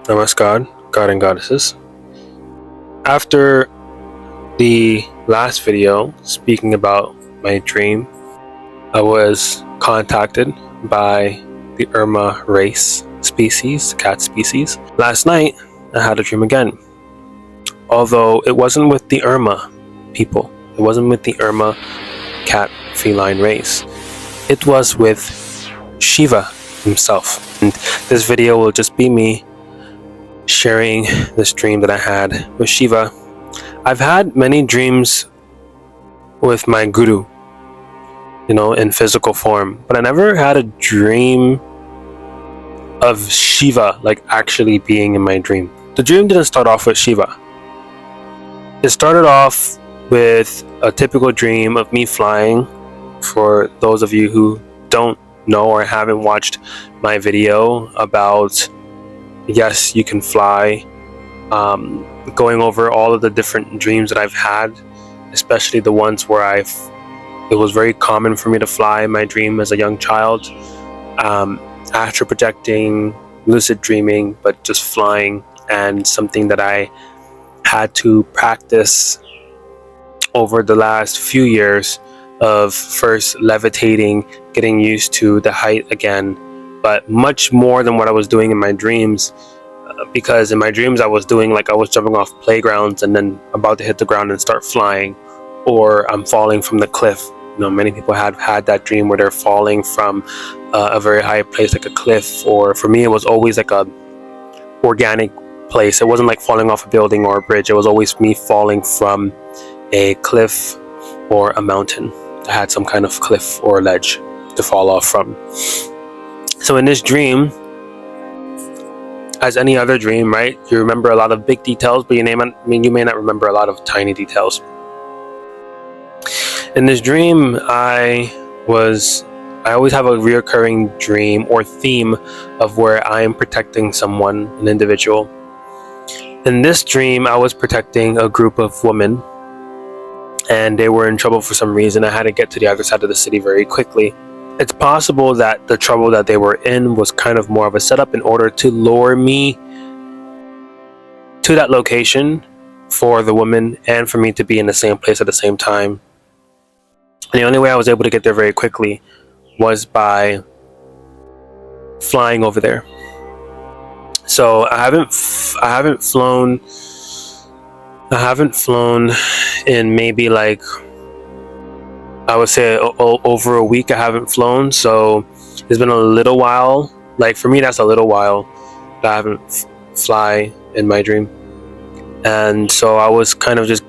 Namaskar, God and Goddesses. After the last video speaking about my dream, I was contacted by the Irma race species, cat species. Last night, I had a dream again. Although it wasn't with the Irma people, it wasn't with the Irma cat feline race. It was with Shiva himself. And this video will just be me sharing this dream that I had with Shiva. I've had many dreams with my guru, in physical form, but I never had a dream of Shiva like actually being in my dream. The dream didn't start off with Shiva. It started off with a typical dream of me flying. For those of you who don't know or haven't watched my video about Yes, You Can Fly, going over all of the different dreams that I've had, especially the ones where it was very common for me to fly in my dream as a young child, astral projecting, lucid dreaming, but just flying, and something that I had to practice over the last few years of first levitating, getting used to the height again, but much more than what I was doing in my dreams, because in my dreams I was doing I was jumping off playgrounds and then about to hit the ground and start flying, or I'm falling from the cliff. Many people have had that dream where they're falling from a very high place like a cliff, or for me it was always like a organic place. It wasn't like falling off a building or a bridge. It was always me falling from a cliff or a mountain. I had some kind of cliff or ledge to fall off from. So in this dream, as any other dream, right, you remember a lot of big details, but you may not remember a lot of tiny details. In this dream, I always have a reoccurring dream or theme of where I am protecting someone, an individual. In this dream, I was protecting a group of women, and they were in trouble for some reason. I had to get to the other side of the city very quickly. It's possible that the trouble that they were in was kind of more of a setup in order to lure me to that location for the woman and for me to be in the same place at the same time. And the only way I was able to get there very quickly was by flying over there. So I haven't flown in maybe I would say over a week. I haven't flown, so it's been a little while. For me, that's a little while that I haven't fly in my dream. And so I was kind of just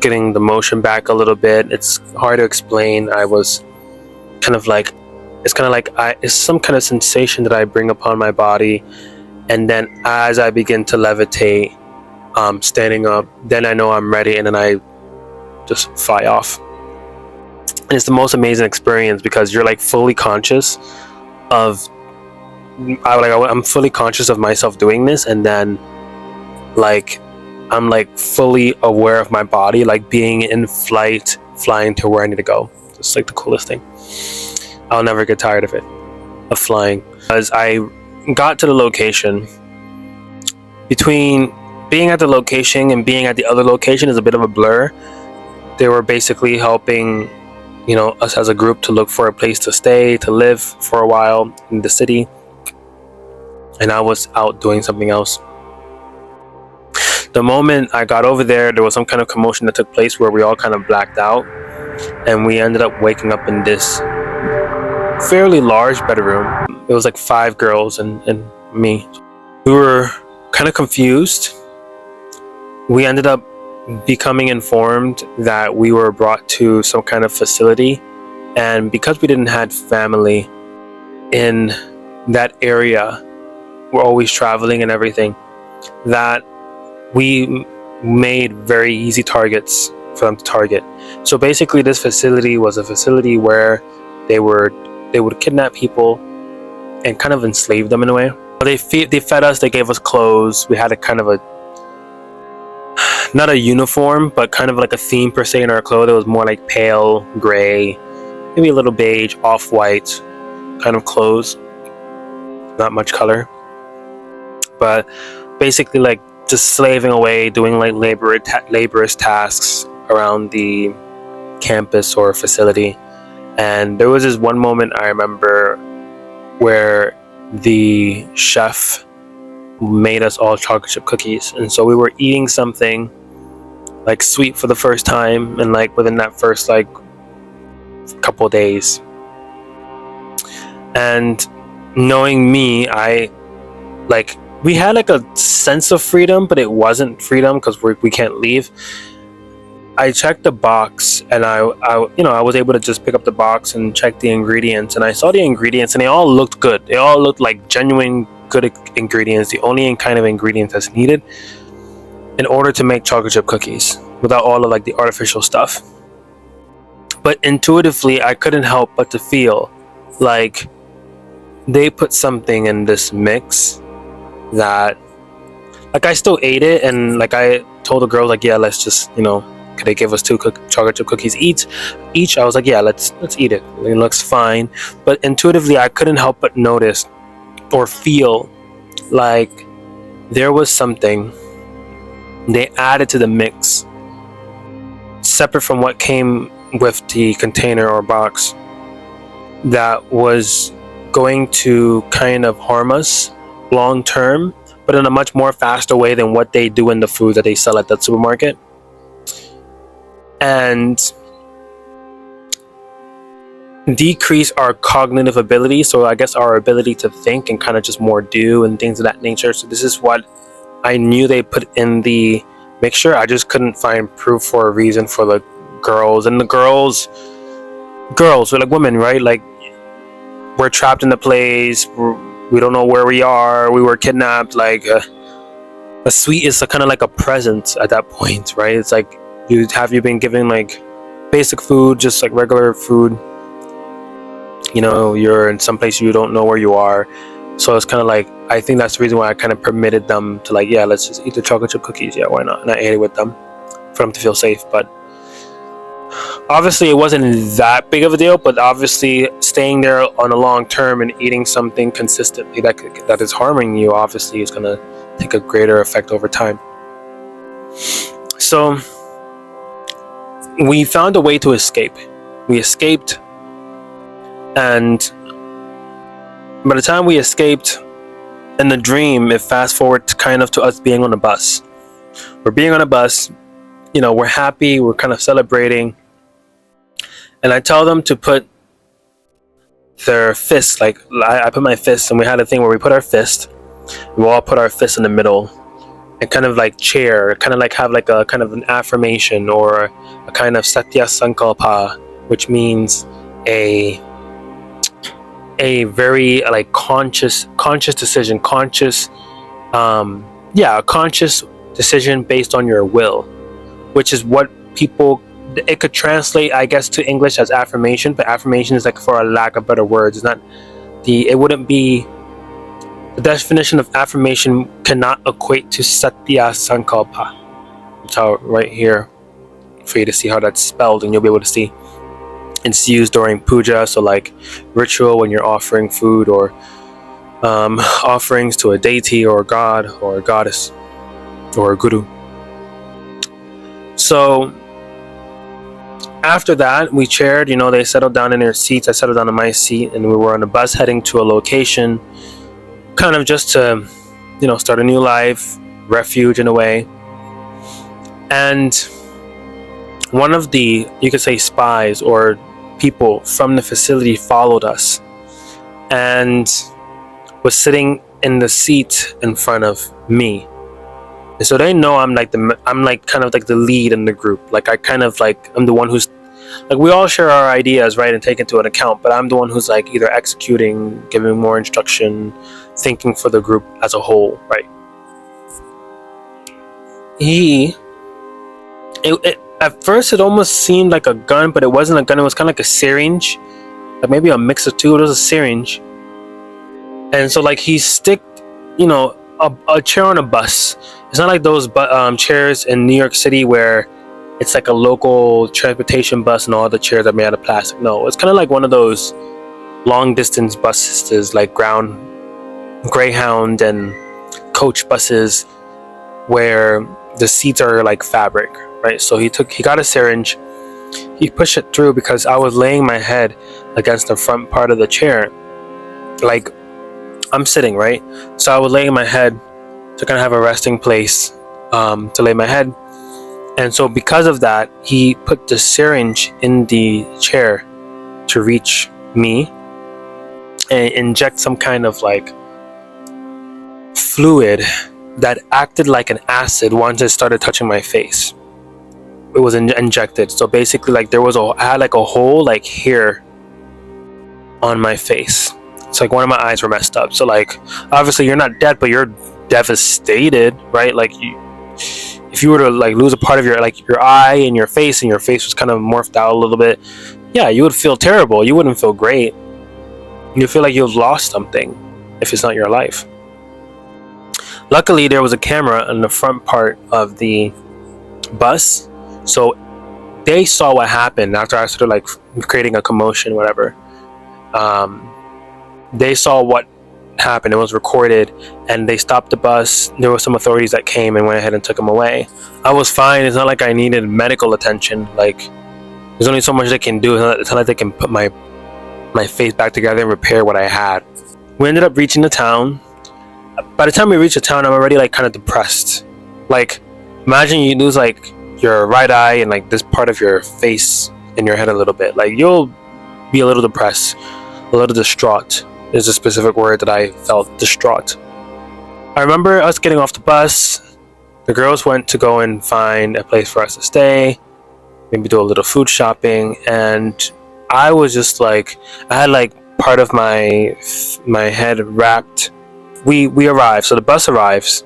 getting the motion back a little bit. It's hard to explain. I was kind of it's some kind of sensation that I bring upon my body, and then as I begin to levitate, standing up, then I know I'm ready, and then I just fly off. And it's the most amazing experience because you're fully conscious of I'm fully conscious of myself doing this, and then I'm fully aware of my body, being in flight, flying to where I need to go. It's the coolest thing. I'll never get tired of it, of flying. As I got to the location, between being at the location and being at the other location is a bit of a blur. They were basically helping us as a group to look for a place to stay, to live for a while in the city, and I was out doing something else. The moment I got over there was some kind of commotion that took place where we all kind of blacked out, and we ended up waking up in this fairly large bedroom. It was 5 girls and me. We were kind of confused. We ended up becoming informed that we were brought to some kind of facility, and because we didn't have family in that area, we're always traveling and everything, that we made very easy targets for them to target. So basically this facility was a facility where they would kidnap people and kind of enslave them in a way. They fed us, they gave us clothes. We had a kind of not a uniform, but kind of a theme per se in our clothes. It was more pale gray, maybe a little beige, off-white kind of clothes, not much color. but basically like just slaving away, doing like laborious tasks around the campus or facility. And there was this one moment I remember where the chef made us all chocolate chip cookies, and so we were eating something like sweet for the first time, and like within that first like couple days. And knowing me, I like, we had like a sense of freedom, but it wasn't freedom because we can't leave. I checked the box, and I was able to just pick up the box and check the ingredients, and I saw the ingredients, and they all looked good. They all looked like genuine good ingredients, the only kind of ingredients that's needed in order to make chocolate chip cookies without all of like the artificial stuff. But intuitively, I couldn't help but to feel like they put something in this mix that, like, I still ate it, and like I told the girls like, yeah, let's just, could they give us 2 chocolate chip cookies each? I was like, yeah, let's eat it. It looks fine. But intuitively, I couldn't help but notice or feel like there was something they added to the mix separate from what came with the container or box that was going to kind of harm us long term, but in a much more faster way than what they do in the food that they sell at that supermarket. And decrease our cognitive ability, so I guess our ability to think and kind of just more do and things of that nature. So this is what I knew they put in the mixture. I just couldn't find proof or a reason for the girls. And the girls were like women, right? Like, we're trapped in the place, we don't know where we are, we were kidnapped. Like a sweet is kind of like a present at that point, right? It's like you've been given like basic food, just like regular food, you're in some place you don't know where you are. So it's kind of like, I think that's the reason why I kind of permitted them to like, yeah, let's just eat the chocolate chip cookies, yeah, why not? And I ate it with them for them to feel safe. But obviously it wasn't that big of a deal, but obviously staying there on a long term and eating something consistently that is harming you, obviously is going to take a greater effect over time. So we found a way to escape. We escaped, and by the time we escaped in the dream, it fast forward kind of to us being on a bus. We're being on a bus, we're happy, we're kind of celebrating. And I tell them to put their fists, like I put my fist, and we had a thing where we put our fist, we all put our fists in the middle, and kind of like chair, kind of like have like a kind of an affirmation or a kind of satya sankalpa, which means a very like conscious decision, a conscious decision based on your will, which is what people, it could translate, I guess, to English as affirmation, but affirmation is like, for a lack of better words, it's not it wouldn't be, the definition of affirmation cannot equate to satya sankalpa. It's how right here for you to see how that's spelled, and you'll be able to see it's used during puja, so like ritual when you're offering food or offerings to a deity or a god or a goddess or a guru. So after that, we chaired, they settled down in their seats, I settled down in my seat, and we were on a bus heading to a location, kind of just to, start a new life, refuge in a way. And one of the, you could say, spies or people from the facility followed us and was sitting in the seat in front of me. And so they know I'm like kind of like the lead in the group. Like I'm the one who's like, we all share our ideas, right, and take into an account, but I'm the one who's like either executing, giving more instruction, thinking for the group as a whole, right? At first it almost seemed like a gun, but it wasn't a gun. It was kind of like a syringe, like maybe a mix of two. It was a syringe. And so like he sticked, a chair on a bus. It's not like those chairs in New York City where it's like a local transportation bus and all the chairs are made out of plastic. No, it's kind of like one of those long distance buses, like Greyhound and coach buses where the seats are like fabric, right? So he got a syringe, he pushed it through because I was laying my head against the front part of the chair. Like, I'm sitting, right? So I was laying my head to kind of have a resting place to lay my head. And so because of that, he put the syringe in the chair to reach me and inject some kind of like fluid that acted like an acid once it started touching my face. It was injected. So basically, like, I had like a hole like here on my face. It's like one of my eyes were messed up. So like, obviously you're not dead, but you're devastated, right? Like, if you were to like lose a part of your eye and your face was kind of morphed out a little bit, yeah, you would feel terrible. You wouldn't feel great. You feel like you've lost something if it's not your life. Luckily, there was a camera in the front part of the bus, so they saw what happened after I started like creating a commotion, whatever. They saw what happened. It was recorded, and they stopped the bus. There were some authorities that came and went ahead and took him away. I was fine. It's not like I needed medical attention. Like, there's only so much they can do. It's not like they can put my face back together and repair what I had. We ended up reaching the town. By the time we reached the town, I'm already like kind of depressed. Like, imagine you lose like your right eye and like this part of your face and your head a little bit. Like, you'll be a little depressed, a little distraught is a specific word that I felt, distraught. I remember us getting off the bus. The girls went to go and find a place for us to stay, maybe do a little food shopping, and I was just like, I had like part of my head wrapped. We arrived, so the bus arrives,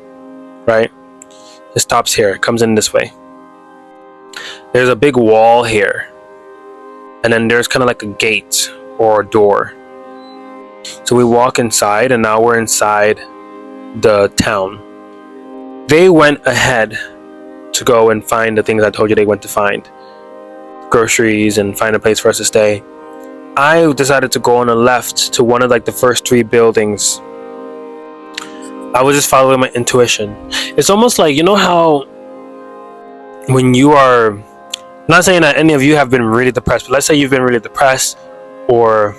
right? It stops here, it comes in this way. There's a big wall here, and then there's kind of like a gate or a door. So we walk inside, and now we're inside the town. They went ahead to go and find the things I told you they went to find. Groceries and find a place for us to stay. I decided to go on the left to one of like the first 3 buildings. I was just following my intuition. It's almost like, you know how when you are, I'm not saying that any of you have been really depressed, but let's say you've been really depressed, or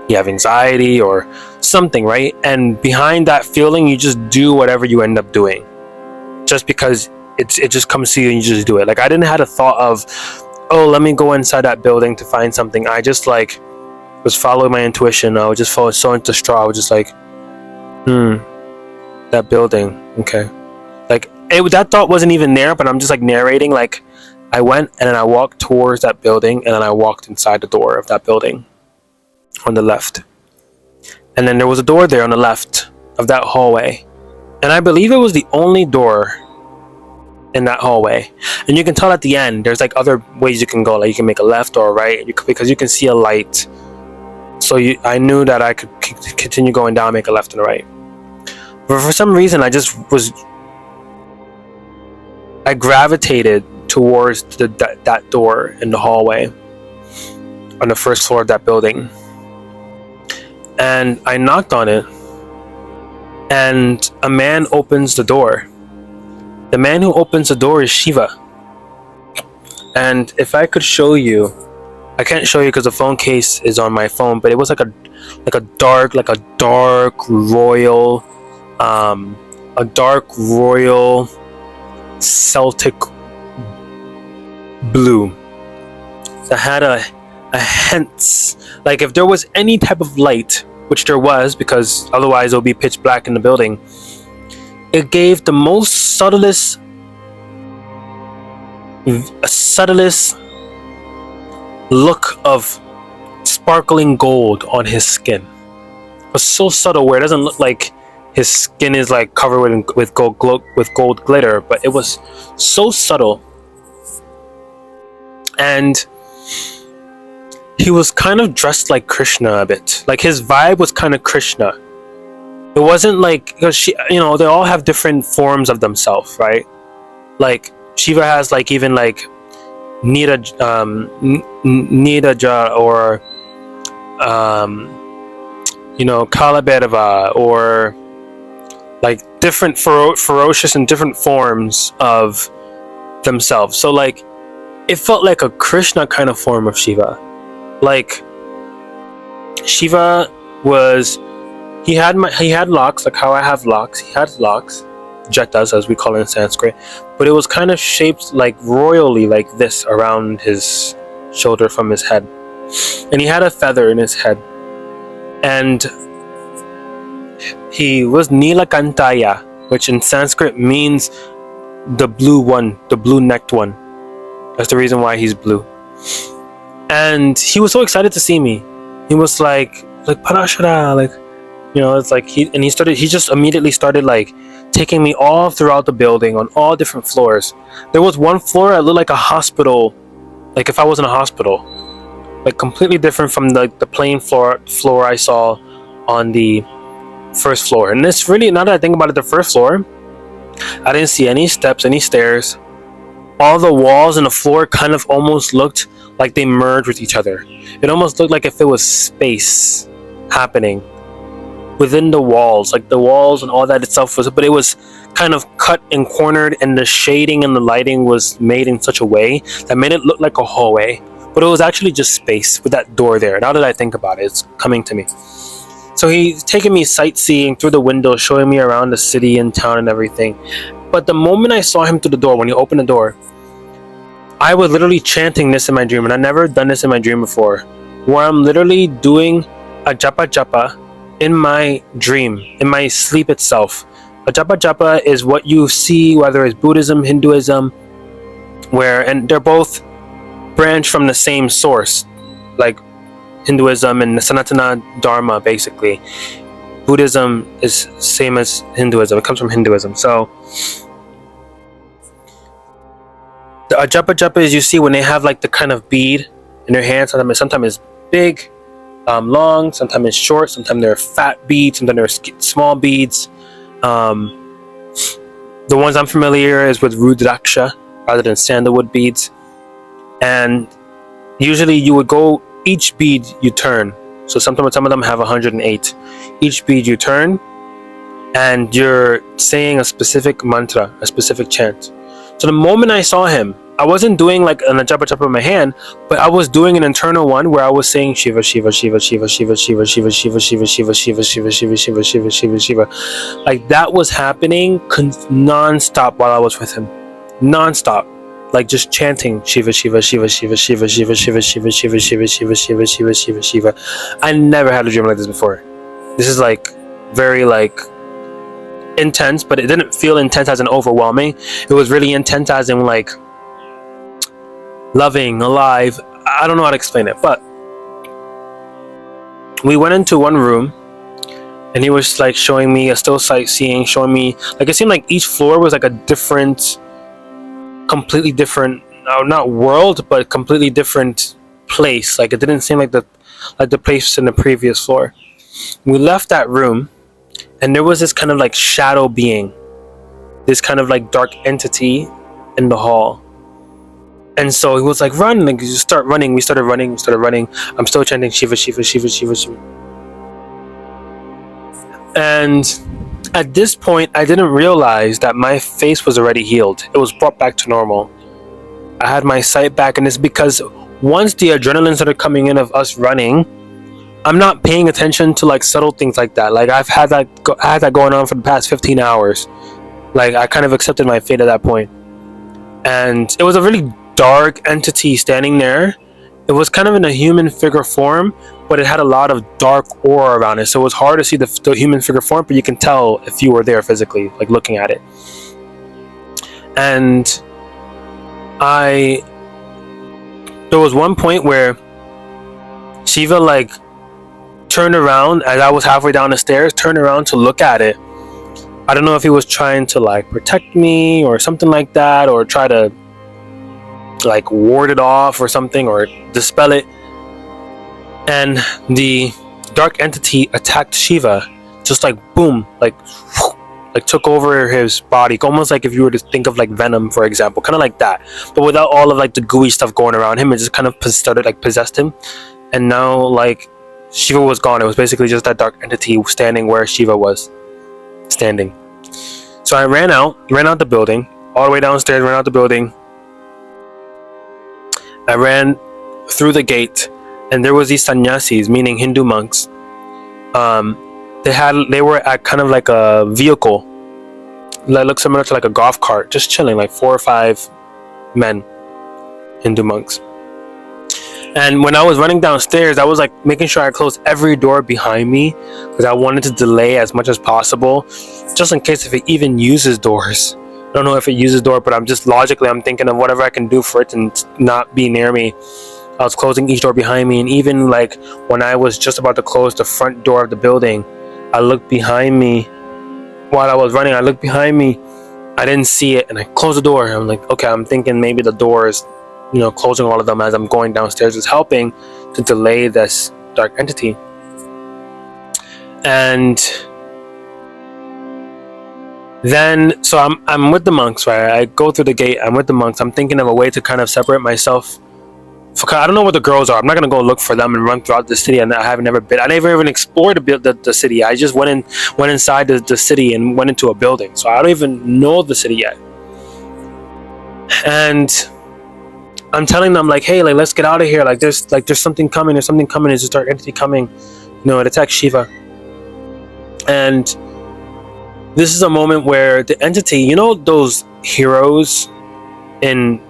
you have anxiety or something, right? And behind that feeling, you just do whatever you end up doing, just because it just comes to you and you just do it. Like, I didn't have a thought of, oh, let me go inside that building to find something. I just like was following my intuition. I was just so into straw. I was just like, that building, okay. Like, that thought wasn't even there, but I'm just like narrating. Like, I went and then I walked towards that building, and then I walked inside the door of that building on the left. And then there was a door there on the left of that hallway, and I believe it was the only door in that hallway. And you can tell at the end there's like other ways you can go, like you can make a left or a right, because you can see a light. So I knew that I could continue going down, make a left and a right. But for some reason, I gravitated towards that door in the hallway on the first floor of that building. And I knocked on it, and a man opens the door. The man who opens the door is Shiva. And if I could show you, I can't show you because the phone case is on my phone, but it was like a dark royal Celtic blue that had a hint, like if there was any type of light, which there was, because otherwise it would be pitch black in the building, it gave the most subtlest look of sparkling gold on his skin. It was so subtle where it doesn't look like his skin is like covered with gold glitter, but it was so subtle. And he was kind of dressed like Krishna a bit. Like, his vibe was kind of Krishna. It wasn't like, because they all have different forms of themselves, right? Like, Shiva has like even like Niraja or Kalabhairava or like different ferocious and different forms of themselves. So like it felt like a Krishna kind of form of Shiva. Like Shiva was, he had locks, like how I have locks. He had locks, jetas as we call it in Sanskrit, but it was kind of shaped like royally, like this around his shoulder from his head, and he had a feather in his head, and he was Nilakantaya, which in Sanskrit means the blue one, the blue necked one. That's the reason why he's blue. And he was so excited to see me. He was like Parashara, like, you know, it's like he just immediately started like taking me all throughout the building on all different floors. There was one floor that looked like a hospital, like if I was in a hospital, like completely different from the plain floor I saw on the first floor. And this really, now that I think about it, the first floor, I didn't see any steps, any stairs. All the walls and the floor kind of almost looked like they merged with each other. It almost looked like if it was space happening within the walls, like the walls and all that itself was, but it was kind of cut and cornered, and the shading and the lighting was made in such a way that made it look like a hallway, but it was actually just space with that door there. Now that I think about it, it's coming to me. So he's taking me sightseeing through the window, showing me around the city and town and everything. But the moment I saw him through the door, when he opened the door, I was literally chanting this in my dream, and I've never done this in my dream before, where I'm literally doing a japa japa in my dream, in my sleep itself. A japa japa is what you see, whether it's Buddhism, Hinduism, and they're both branched from the same source, like Hinduism and the Sanatana Dharma, basically. Buddhism is same as Hinduism. It comes from Hinduism. So the japa japa is, you see when they have like the kind of bead in their hand. Sometimes it's big, long. Sometimes it's short. Sometimes they're fat beads. Sometimes they're small beads. The ones I'm familiar is with rudraksha rather than sandalwood beads. And usually you would go, each bead you turn. So sometimes some of them have 108. Each bead you turn, and you're saying a specific mantra, a specific chant. So the moment I saw him, I wasn't doing like an japa japa in my hand, but I was doing an internal one where I was saying Shiva, Shiva, Shiva, Shiva, Shiva, Shiva, Shiva, Shiva, Shiva, Shiva, Shiva, Shiva, Shiva, Shiva, Shiva, Shiva, Shiva. Like that was happening non-stop while I was with him. Non-stop. Like just chanting Shiva, Shiva, Shiva, Shiva, Shiva, Shiva, Shiva, Shiva, Shiva, Shiva, Shiva, Shiva, Shiva, Shiva, Shiva. I never had a dream like this before. This is like very like intense, but it didn't feel intense as in overwhelming. It was really intense as in like loving, alive. I don't know how to explain it, but we went into one room and he was like showing me, still sightseeing, showing me, like it seemed like each floor was like a different, completely different, not world, but completely different place. Like it didn't seem like the place in the previous floor. We left that room and there was this kind of like shadow being, this kind of like dark entity in the hall. And so he was like, run, like just start running. We started running. I'm still chanting Shiva, Shiva, Shiva, Shiva, Shiva. And at this point, I didn't realize that my face was already healed. It was brought back to normal. I had my sight back, and it's because once the adrenaline started coming in of us running, I'm not paying attention to like subtle things like that. Like I had that going on for the past 15 hours. Like I kind of accepted my fate at that point. And it was a really dark entity standing there. It was kind of in a human figure form, but it had a lot of dark aura around it. So it was hard to see the human figure form, but you can tell if you were there physically, like looking at it. And there was one point where Shiva like turned around as I was halfway down the stairs, turned around to look at it. I don't know if he was trying to like protect me or something like that, or try to like ward it off or something, or dispel it. And the dark entity attacked Shiva, just like boom, like took over his body, almost like if you were to think of like Venom, for example, kind of like that, but without all of like the gooey stuff going around him. It just kind of started like possessed him, and now like Shiva was gone. It was basically just that dark entity standing where Shiva was standing. So I ran out the building, all the way downstairs, ran out the building. I ran through the gate, and there was these sannyasis, meaning Hindu monks. They were at kind of like a vehicle that looked similar to like a golf cart, just chilling, like 4 or 5 men, Hindu monks. And when I was running downstairs, I was like making sure I closed every door behind me, because I wanted to delay as much as possible, just in case if it even uses doors. I don't know if it uses door, but I'm thinking of whatever I can do for it to not be near me. I was closing each door behind me, and even like when I was just about to close the front door of the building, I looked behind me while I was running. I looked behind me, I didn't see it, and I closed the door. I'm like, okay, I'm thinking maybe the doors, closing all of them as I'm going downstairs is helping to delay this dark entity. And then, so I'm with the monks, right? I go through the gate, I'm with the monks. I'm thinking of a way to kind of separate myself. I don't know where the girls are. I'm not gonna go look for them and run throughout the city. And I have never been. I never even explored the city. I just went inside the city and went into a building. So I don't even know the city yet. And I'm telling them like, hey, like let's get out of here. Like there's something coming. There's something coming. There's a dark entity coming. It attacks Shiva. And this is a moment where the entity, those heroes in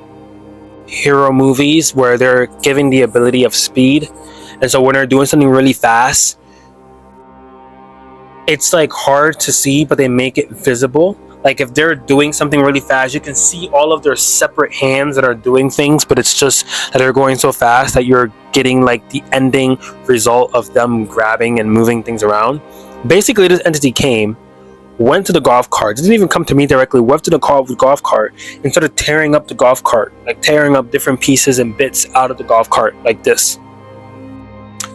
hero movies where they're giving the ability of speed, and so when they're doing something really fast, it's like hard to see, but they make it visible. Like if they're doing something really fast, you can see all of their separate hands that are doing things, but it's just that they're going so fast that you're getting like the ending result of them grabbing and moving things around. Basically, this entity came, went to the golf cart, didn't even come to me directly, went to the golf cart and started tearing up the golf cart, like tearing up different pieces and bits out of the golf cart like this.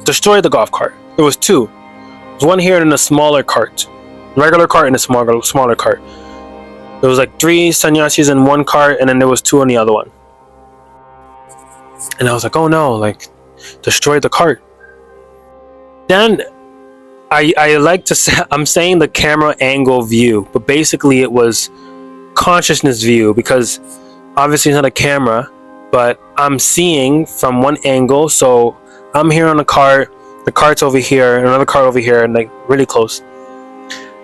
Destroyed the golf cart. There was 2. There was one here and a smaller cart, regular cart and a smaller cart. There was like 3 sannyasis in one cart, and then there was 2 in the other one. And I was like, oh no, like destroyed the cart. Then I like to say, I'm saying the camera angle view, but basically it was consciousness view, because obviously it's not a camera, but I'm seeing from one angle. So I'm here on the cart's over here, and another cart over here, and like really close.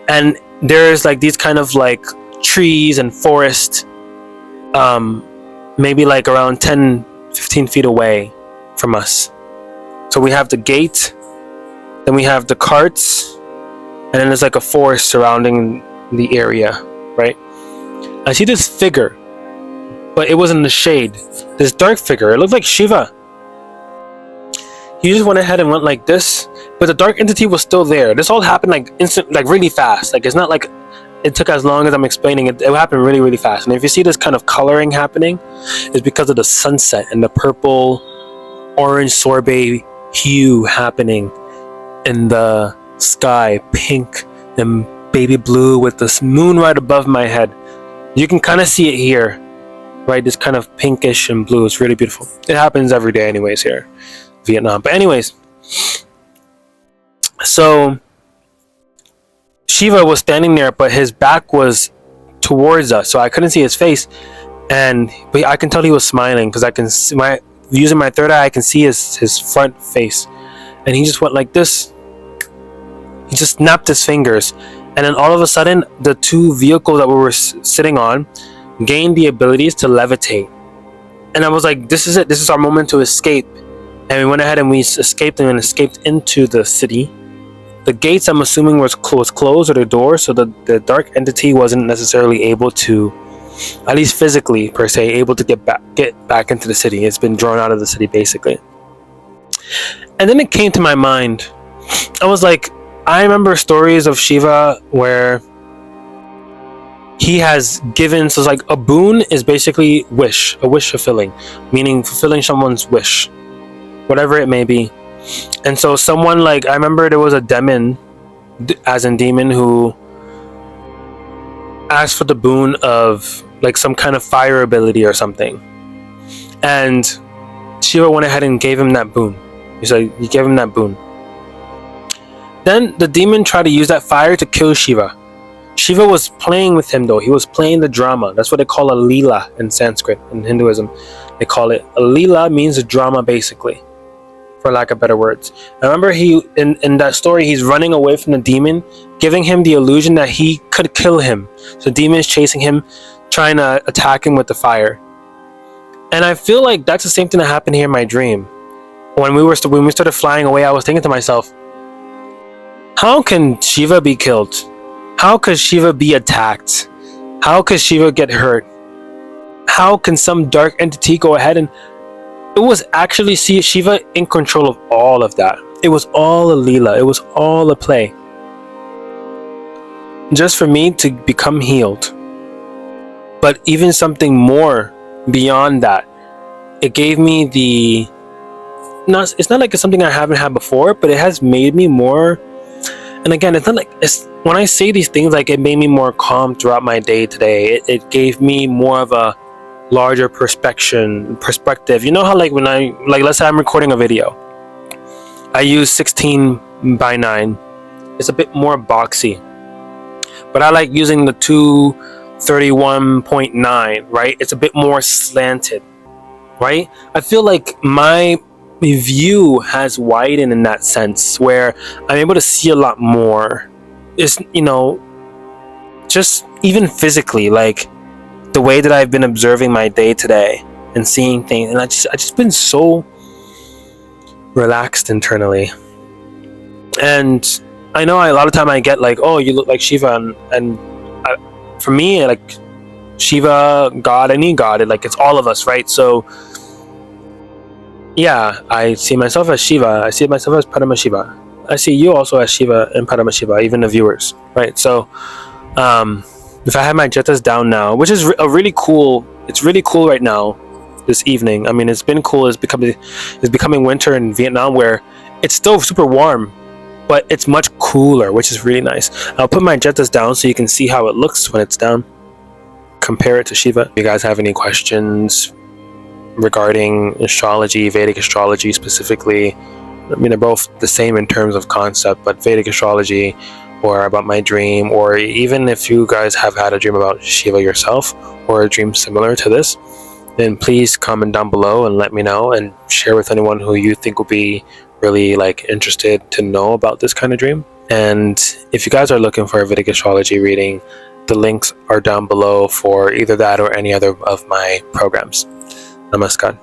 And there's like these kind of like trees and forest, maybe like around 10-15 feet away from us. So we have the gate, then we have the carts, and then there's like a forest surrounding the area, right? I see this figure, but it was in the shade. This dark figure, it looked like Shiva. He just went ahead and went like this, but the dark entity was still there. This all happened like instant, like really fast. Like it's not like it took as long as I'm explaining it. It happened really, really fast. And if you see this kind of coloring happening, it's because of the sunset and the purple, orange sorbet hue happening in the sky, pink and baby blue with this moon right above my head. You can kind of see it here, right? This kind of pinkish and blue. It's really beautiful. It happens every day anyways here, Vietnam. But anyways, so Shiva was standing there, but his back was towards us, so I couldn't see his face. But I can tell he was smiling, because I can see using my third eye, I can see his front face. And he just went like this. He just snapped his fingers, and then all of a sudden, the 2 vehicles that we were sitting on gained the abilities to levitate. And I was like, this is it. This is our moment to escape. And we went ahead and we escaped into the city. The gates, I'm assuming, was closed, or the door, so the dark entity wasn't necessarily able to, at least physically per se, able to get back into the city. It's been drawn out of the city basically. And then it came to my mind. I was like, I remember stories of Shiva where he has given, so it's like a boon is basically a wish fulfilling, meaning fulfilling someone's wish, whatever it may be. And so someone, like, I remember there was a demon, as in demon, who asked for the boon of like some kind of fire ability or something, and Shiva went ahead and gave him that boon. He gave him that boon. Then the demon tried to use that fire to kill Shiva, Shiva was playing with him though. He was playing the drama. That's what they call a lila in Sanskrit. In Hinduism, they call it a lila, means a drama, basically, for lack of better words. I remember he in that story, he's running away from the demon, giving him the illusion that he could kill him. So the demon is chasing him, trying to attack him with the fire. And I feel like that's the same thing that happened here in my dream. When we started flying away, I was thinking to myself, how can Shiva be killed? How could Shiva be attacked? How could Shiva get hurt? How can some dark entity go ahead and... It was actually Shiva in control of all of that. It was all a Leela. It was all a play. Just for me to become healed. But even something more beyond that. It gave me the... It's not like it's something I haven't had before, but it has made me more... And again, it's not like... when I say these things, like, it made me more calm throughout my day today. It gave me more of a larger perspective. You know how, like, when let's say I'm recording a video, I use 16:9. It's a bit more boxy, but I like using the 231.9, right? It's a bit more slanted, right? I feel like my view has widened in that sense, where I'm able to see a lot more. It's, just even physically, like the way that I've been observing my day today and seeing things, and I just been so relaxed internally. And I know a lot of time I get like, oh, you look like Shiva, and for me, like, Shiva, God, any God, it's all of us, right? So yeah, I see myself as Shiva. I see myself as Paramashiva. I see you also as Shiva and Paramashiva, even the viewers, right? So if I have my jettas down now, which is really cool. It's really cool right now, this evening. I mean, it's been cool. It's becoming winter in Vietnam, where it's still super warm, but it's much cooler, which is really nice. I'll put my jettas down so you can see how it looks when it's down. Compare it to Shiva. If you guys have any questions regarding astrology, Vedic astrology specifically, I mean, they're both the same in terms of concept, but Vedic astrology, or about my dream, or even if you guys have had a dream about Shiva yourself, or a dream similar to this, then please comment down below and let me know, and share with anyone who you think will be really interested to know about this kind of dream. And if you guys are looking for a Vedic astrology reading, the links are down below for either that or any other of my programs. Namaskar.